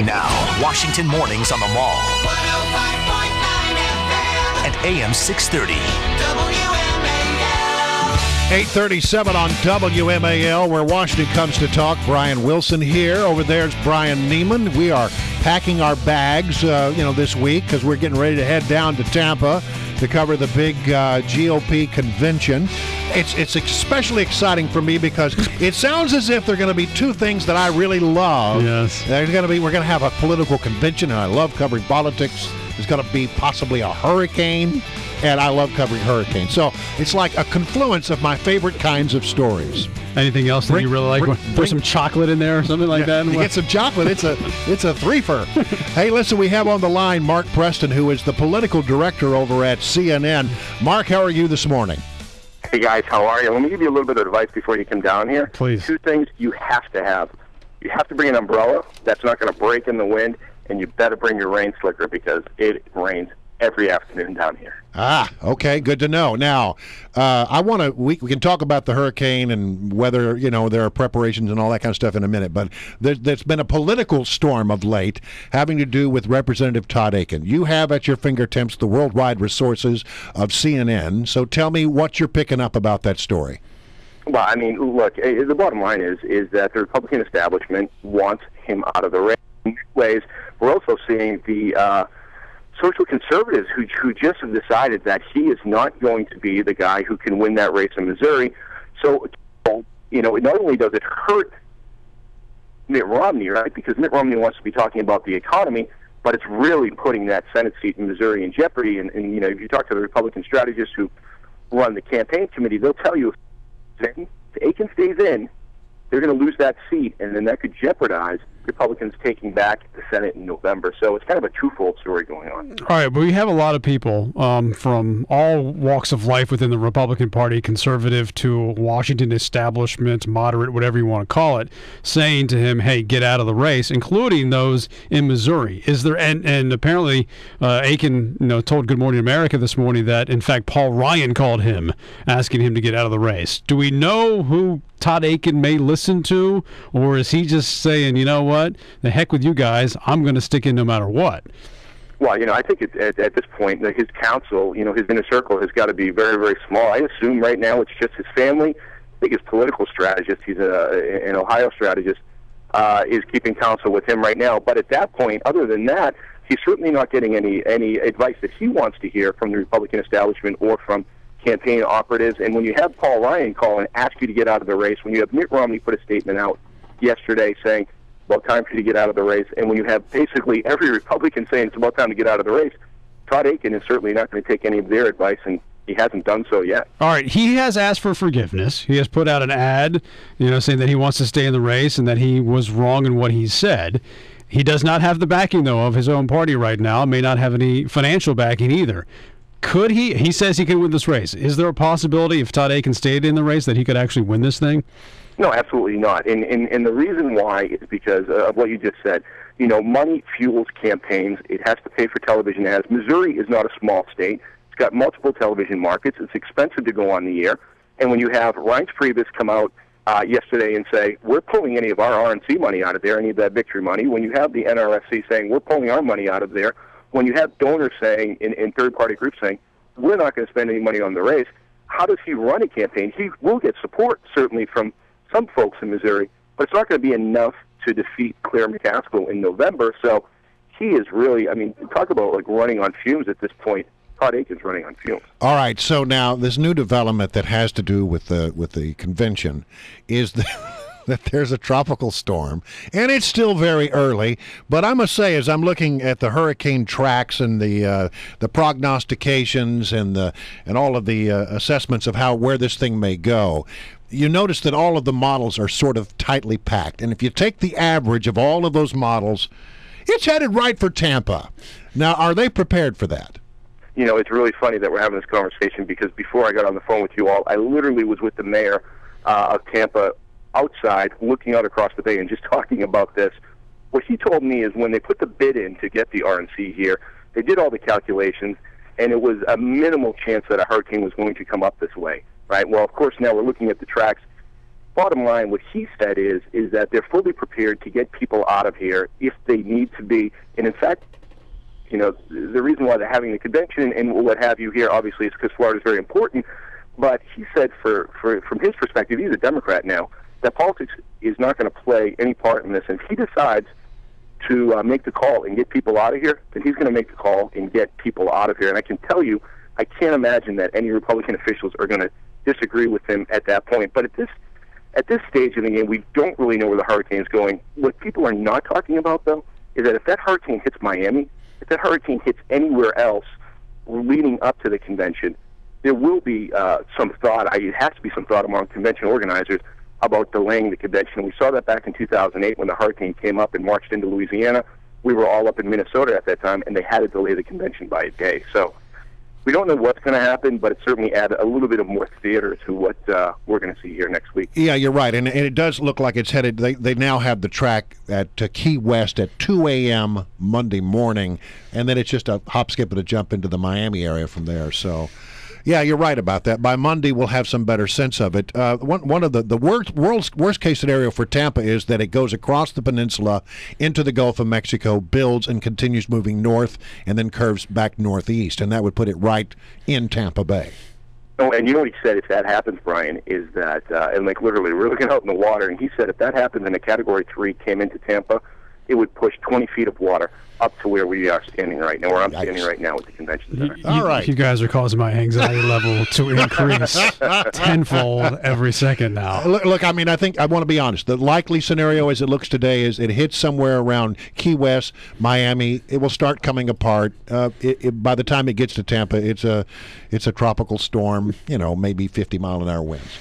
Now, Washington Mornings on the Mall. 105.9 FM. And AM 630. WMAL. 8:37 on WMAL, where Washington comes to talk. Brian Wilson here. Over there's Brian Neiman. We are packing our bags, this week because we're getting ready to head down to Tampa to cover the big GOP convention. It's especially exciting for me because it sounds as if there are going to be two things that I really love. Yes. We're going to have a political convention, and I love covering politics. There's going to be possibly a hurricane, and I love covering hurricanes. So it's like a confluence of my favorite kinds of stories. Anything else that you really like? Put some chocolate in there or something like that? You get some chocolate. It's a threefer. Hey, listen, we have on the line Mark Preston, who is the political director over at CNN. Mark, how are you this morning? Hey, guys, how are you? Let me give you a little bit of advice before you come down here. Please. Two things you have to have. You have to bring an umbrella that's not going to break in the wind, and you better bring your rain slicker because it rains every afternoon down here. Okay, good to know. Now, we can talk about the hurricane and whether, there are preparations and all that kind of stuff in a minute, but there's been a political storm of late having to do with Representative Todd Akin. You have at your fingertips the worldwide resources of CNN, so tell me what you're picking up about that story. Well, I mean, look, the bottom line is that the Republican establishment wants him out of the race. In ways, we're also seeing the social conservatives who just have decided that he is not going to be the guy who can win that race in Missouri. So, not only does it hurt Mitt Romney, right, because Mitt Romney wants to be talking about the economy, but it's really putting that Senate seat in Missouri in jeopardy. And if you talk to the Republican strategists who run the campaign committee, they'll tell you if Akin stays in, they're going to lose that seat, and then that could jeopardize Republicans taking back the Senate in November. So it's kind of a twofold story going on. All right, but we have a lot of people from all walks of life within the Republican Party, conservative to Washington establishment, moderate, whatever you want to call it, saying to him, hey, get out of the race, including those in Missouri. Is there, and apparently Akin told Good Morning America this morning that, in fact, Paul Ryan called him, asking him to get out of the race. Do we know who Todd Akin may listen to, or is he just saying, you know what, the heck with you guys, I'm going to stick in no matter what? Well, I think at this point, his counsel, his inner circle has got to be very, very small. I assume right now it's just his family. I think his political strategist, he's an Ohio strategist, is keeping counsel with him right now. But at that point, other than that, he's certainly not getting any advice that he wants to hear from the Republican establishment or from campaign operatives. And when you have Paul Ryan call and ask you to get out of the race, when you have Mitt Romney put a statement out yesterday saying, about time for you to get out of the race, and when you have basically every Republican saying it's about time to get out of the race, Todd Akin is certainly not going to take any of their advice, and he hasn't done so yet. All right, he has asked for forgiveness. He has put out an ad, saying that he wants to stay in the race and that he was wrong in what he said. He does not have the backing, though, of his own party right now, may not have any financial backing either. Could he says he can win this race. Is there a possibility, if Todd Akin stayed in the race, that he could actually win this thing? No, absolutely not. And the reason why is because of what you just said. Money fuels campaigns. It has to pay for television ads. Missouri is not a small state. It's got multiple television markets. It's expensive to go on the air. And when you have Reince Priebus come out yesterday and say, we're pulling any of our RNC money out of there, any of that victory money, when you have the NRSC saying, we're pulling our money out of there, when you have donors saying, in third-party groups saying, we're not going to spend any money on the race, how does he run a campaign? He will get support, certainly, from some folks in Missouri, but it's not going to be enough to defeat Claire McCaskill in November. So he is really, talk about like running on fumes at this point. Todd Akin's running on fumes. All right, so now this new development that has to do with the convention is that there's a tropical storm, and it's still very early. But I must say, as I'm looking at the hurricane tracks and the prognostications and all of the assessments of where this thing may go, you notice that all of the models are sort of tightly packed. And if you take the average of all of those models, it's headed right for Tampa. Now, are they prepared for that? It's really funny that we're having this conversation because before I got on the phone with you all, I literally was with the mayor of Tampa outside looking out across the bay and just talking about this. What he told me is when they put the bid in to get the RNC here, they did all the calculations, and it was a minimal chance that a hurricane was going to come up this way. Right. Well, of course, now we're looking at the tracks. bottom line, what he said is that they're fully prepared to get people out of here if they need to be. And in fact, you know, the reason why they're having the convention and what have you here, obviously, is because Florida is very important. But he said, from his perspective, he's a Democrat now, that politics is not going to play any part in this. And if he decides to make the call and get people out of here, then he's going to make the call and get people out of here. And I can tell you, I can't imagine that any Republican officials are going to disagree with him at that point. But at this stage of the game, we don't really know where the hurricane's going. What people are not talking about, though, is that if that hurricane hits Miami, if that hurricane hits anywhere else leading up to the convention, there will be some thought, it has to be some thought among convention organizers about delaying the convention. We saw that back in 2008 when the hurricane came up and marched into Louisiana. We were all up in Minnesota at that time, and they had to delay the convention by a day. So we don't know what's going to happen, but it certainly added a little bit of more theater to what we're going to see here next week. Yeah, you're right, and it does look like it's headed. They now have the track at Key West at 2 a.m. Monday morning, and then it's just a hop, skip, and a jump into the Miami area from there. So, yeah, you're right about that. By Monday, we'll have some better sense of it. One of the worst case scenario for Tampa is that it goes across the peninsula into the Gulf of Mexico, builds and continues moving north, and then curves back northeast, and that would put it right in Tampa Bay. Oh, and you know what he said, if that happens, Brian, is that, and like literally, we're looking out in the water, and he said if that happens and a Category 3 came into Tampa, it would push 20 feet of water up to where we are standing right now, where I'm standing right now at the convention center. All right. You guys are causing my anxiety level to increase tenfold every second now. Look, I mean, I think I want to be honest. The likely scenario as it looks today is it hits somewhere around Key West, Miami. It will start coming apart. By the time it gets to Tampa, it's a tropical storm, maybe 50-mile-an-hour winds.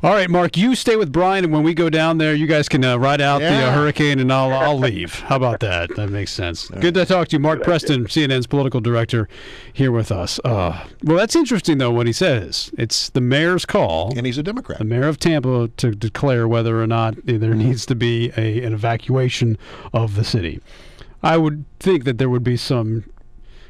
All right, Mark, you stay with Brian, and when we go down there, you guys can ride out the hurricane, and I'll leave. How about that? That makes sense. Good to talk to you. Mark Preston, CNN's political director, here with us. Well, that's interesting, though, what he says. It's the mayor's call. And he's a Democrat. The mayor of Tampa to declare whether or not there needs to be an evacuation of the city. I would think that there would be some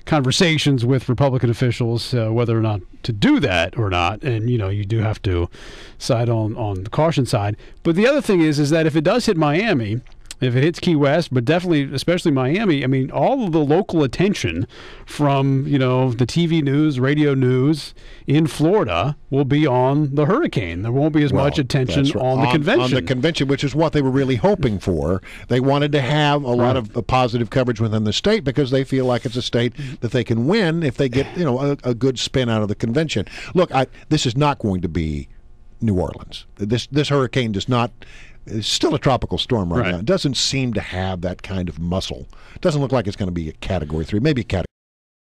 conversations with Republican officials whether or not to do that or not, and you do have to side on the caution side. But the other thing is that if it does hit Miami, if it hits Key West, but definitely especially Miami, I mean, all of the local attention from the TV news, radio news in Florida will be on the hurricane. There won't be as much attention on the convention. On the convention, which is what they were really hoping for. They wanted to have a lot of positive coverage within the state because they feel like it's a state that they can win if they get a good spin out of the convention. Look, this is not going to be New Orleans. This hurricane does not. It's still a tropical storm right now. It doesn't seem to have that kind of muscle. It doesn't look like it's going to be a Category 3, maybe a Category